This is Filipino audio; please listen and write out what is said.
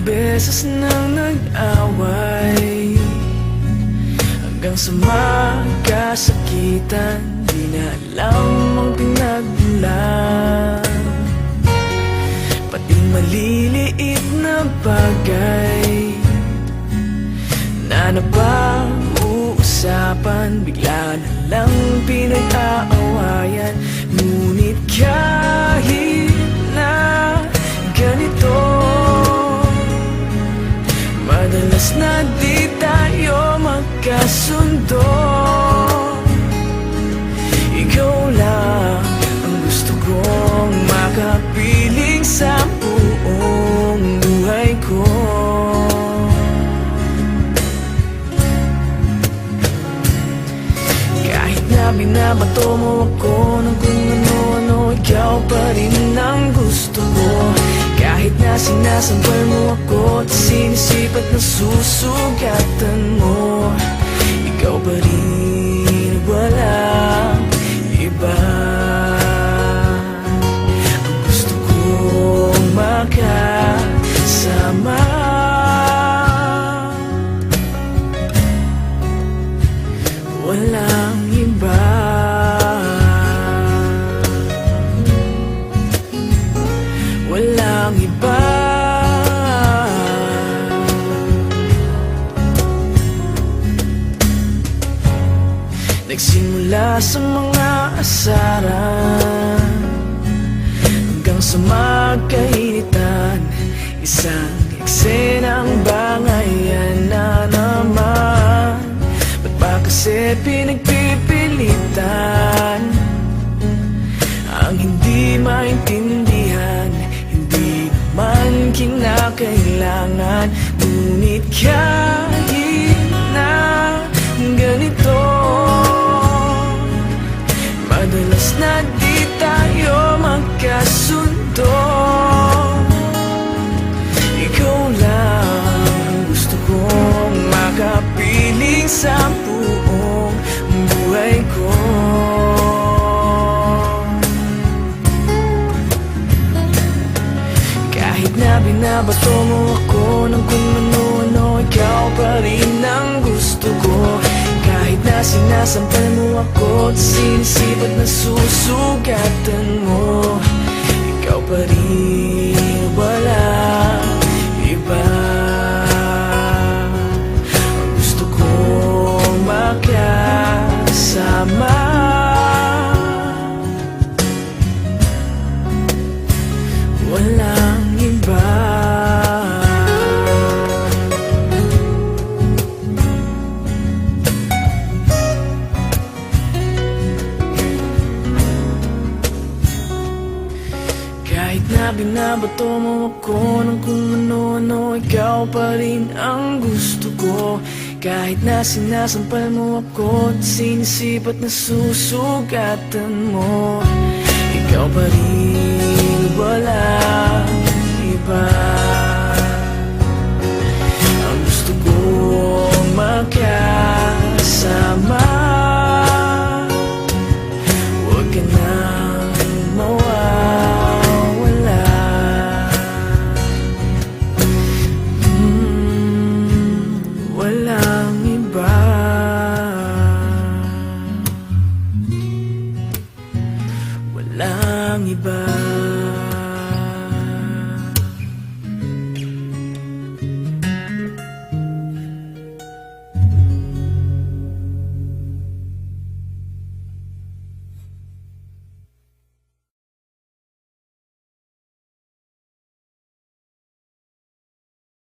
beses nang nag-away, hanggang sa magkasakitan, di na alam ang pinagmulan. Pati maliliit na bagay na napag-uusapan, bigla na lang pinag-aawayan. Ngunit kahit na ganito, madalas na di tayo magkasundo. Ikaw lang ang gusto kong makapiling sa buong buhay ko. Kahit na binabato mo ako ng kung ano-ano, ikaw pa rin ang gusto ko. Kahit na sinasampal mo ako at sinisipat na susugatan mo, ikaw pa rin, walang iba. Ang gusto kong makasama, walang iba. Walang iba. Nagsimula sa mga asaran hanggang sa magkainitan, isang eksenang bangayan na naman. Ba't ba kasi pinagpipilitan ang hindi maintindihan? Hindi naman kinakailangan. Ngunit kahit na ganito, madalas na di tayo magkasundo. Ikaw lang ang gusto kong makapiling sa buong buhay ko. Kahit na binabato mo ako ng kung ano-ano, ikaw pa rin ang gusto ko. Kahit na sinasampal mo ako at sinisipat na susugatan mo, ikaw pa rin, walang iba. Ang gusto kong makasama, walang iba. Kahit na binabato mo ako ng kung ano-ano, ikaw pa rin ang gusto ko. Kahit na sinasampal mo ako at sinisipat na susugatan mo, ikaw pa rin, walang iba. Ang gusto kong makasama, huwag ka nang mawawala. Walang iba. Walang iba.